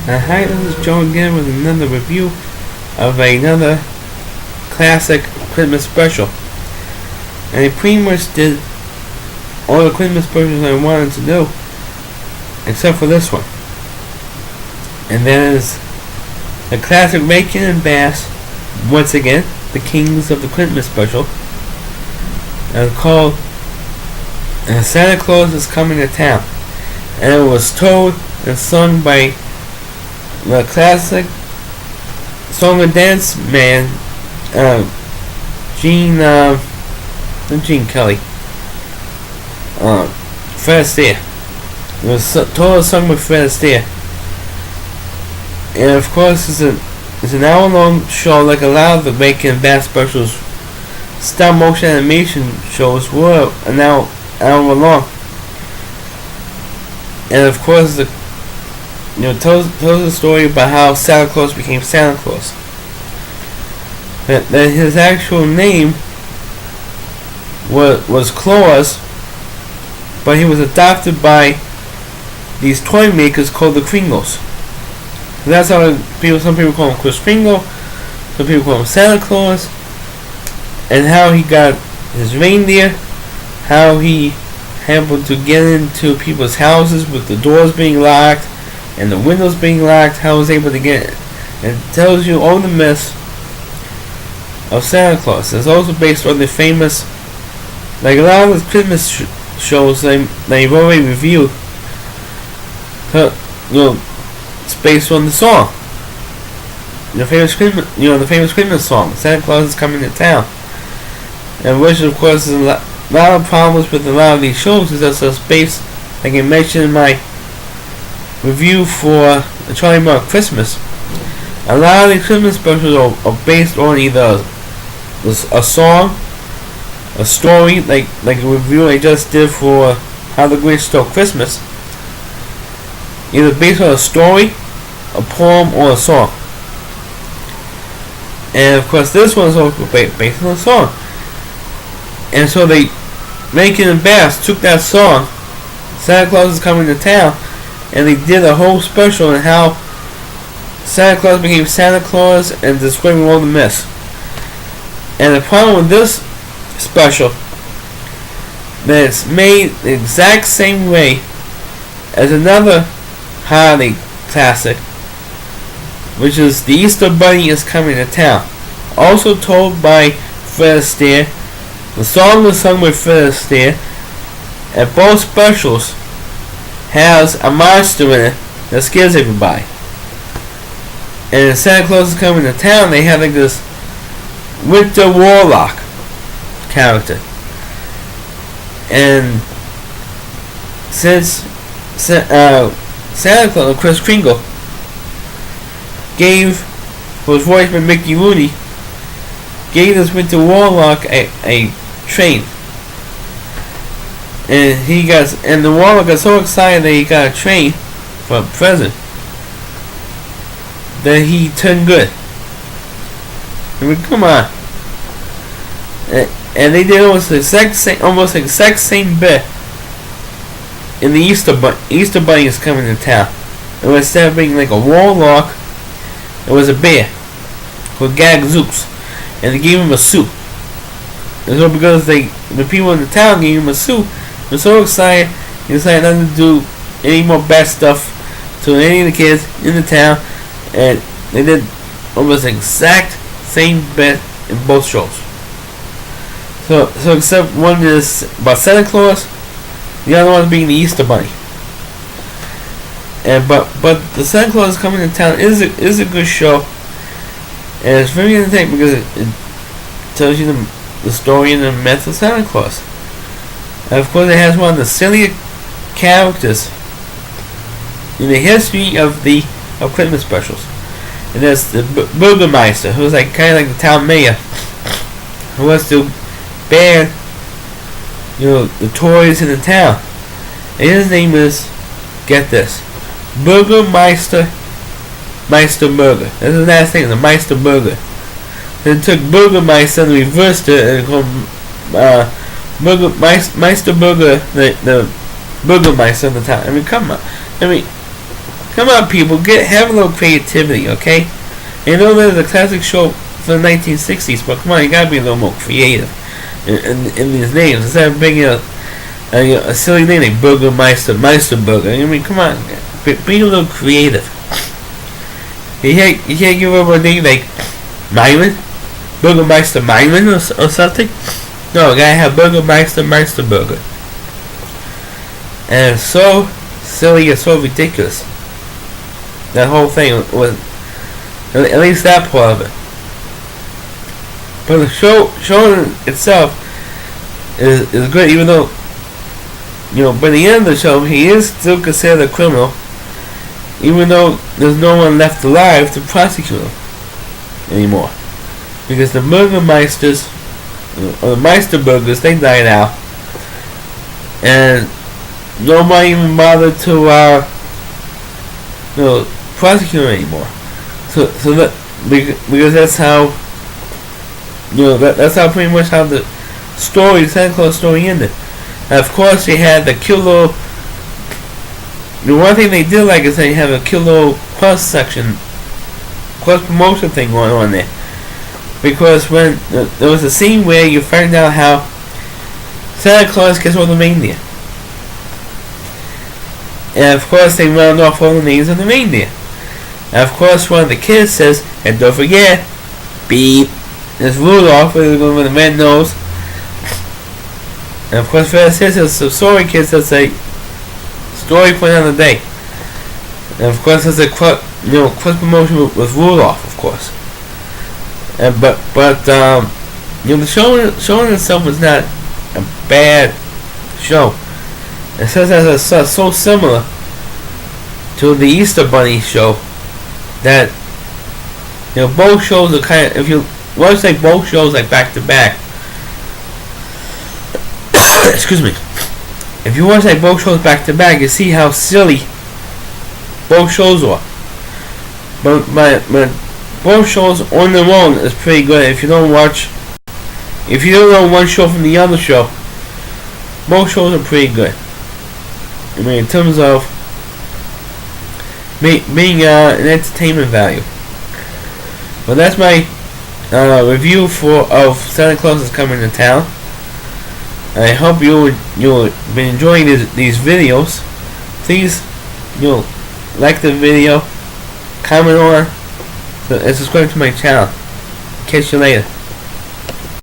Hi, this is Joe again with another review of another classic Christmas special. And I pretty much did all the Christmas specials I wanted to do, except for this one. And that is the classic Bacon and Bass, once again, the Kings of the Christmas special. And it's called Santa Claus is Coming to Town. And it was told and sung by the classic song and dance man, Gene Kelly, Fred Astaire. It was totally sung by Fred Astaire, and of course it's an hour-long show, like a lot of the Bacon and Bass specials. Stop motion animation shows were an hour long, and of course tells the story about how Santa Claus became Santa Claus. That his actual name was Claus, but he was adopted by these toy makers called the Kringles. And that's how some people call him Kris Kringle, some people call him Santa Claus, and how he got his reindeer, how he happened to get into people's houses with the doors being locked and the windows being locked, how he was able to get it. And it tells you all the myths of Santa Claus. It's also based on the famous, like a lot of the Christmas shows that you've already reviewed. It's based on the song, the famous Christmas song, Santa Claus is Coming to Town. And which, of course, is a lot of problems with a lot of these shows, is that it's based, like I mentioned in my review for Charlie Brown Christmas. A lot of the Christmas specials are based on either a song, a story, like a review I just did for How the Grinch Stole Christmas, either based on a story, a poem, or a song. And of course this one is also based on a song. And so they, Bacon and Bass, took that song, Santa Claus is Coming to Town, and they did a whole special on how Santa Claus became Santa Claus and describing all the myths. And the problem with this special, that it's made the exact same way as another holiday classic, which is The Easter Bunny is Coming to Town, also told by Fred Astaire. The song was sung by Fred Astaire, and both specials has a monster in it that scares everybody. And in Santa Claus is Coming to Town, they have like this winter warlock character. And since Santa Claus, Kris Kringle, was voiced by Mickey Rooney, gave this winter warlock a train. And the warlock got so excited that he got a train for a present that he turned good. I mean, come on. And they did almost the exact same bit in the Easter Bunny is Coming to Town. It was, instead of being like a warlock, it was a bear called Gagzooks, and they gave him a suit. And so because the people in the town gave him a suit, they were so excited, he decided not to do any more bad stuff to any of the kids in the town, and they did almost the exact same bit in both shows. So except one is about Santa Claus, the other one being the Easter Bunny. And but the Santa Claus is Coming to Town is a good show, and it's very entertaining because it tells you the story and the myth of Santa Claus. And of course, it has one of the silliest characters in the history of Christmas specials, and that's the Burgermeister, who's like kind of like the town mayor, who wants to ban the toys in the town. And his name is, get this, Burgermeister Burger. That's his last name, the Meister Burger. Then took Burgermeister and reversed it and called Meister Burger, the Burgermeister of the town. I mean, come on. I mean, Come on, people, have a little creativity, okay? You know there's a classic show from the 1960s, but come on, you gotta be a little more creative in these names. Instead of making a silly name like Burgermeister, Meisterburger. I mean, come on, be a little creative. You can't give up a name like Myron? Burgermeister Myron or something? No, you gotta have Burgermeister Meisterburger. And it's so silly and so ridiculous. That whole thing was, at least that part of it. But the show itself is great, even though, by the end of the show, he is still considered a criminal, even though there's no one left alive to prosecute him anymore. Because the Burgermeisters, or the Meisterburgers, they died out, and nobody even bothered to, prosecute him anymore. So that, because that's how, that's how pretty much how the Santa Claus story ended. And of course, they had the cute little. The one thing they did like is they have a cute little cross promotion thing going on there. Because when there was a scene where you find out how Santa Claus gets all the reindeer. And of course, they round off all the names of the reindeer. And of course, one of the kids says, and don't forget, beep, there's Rudolph with the red nose. And of course, Fred says it's a story kids that say, story for another day. And of course, there's a cross promotion with Rudolph, of course. But the show in itself is not a bad show. It says that it's so similar to the Easter Bunny show that both shows are kind of, if you watch like both shows like back to back, excuse me, if you watch like both shows back to back, you see how silly both shows are. But both shows on their own is pretty good. If you don't know one show from the other show, both shows are pretty good. I mean, in terms of being an entertainment value. Well, that's my review of Santa Claus is Coming to Town. I hope you'll been enjoying these videos. Please, like the video, comment on, and subscribe to my channel. Catch you later.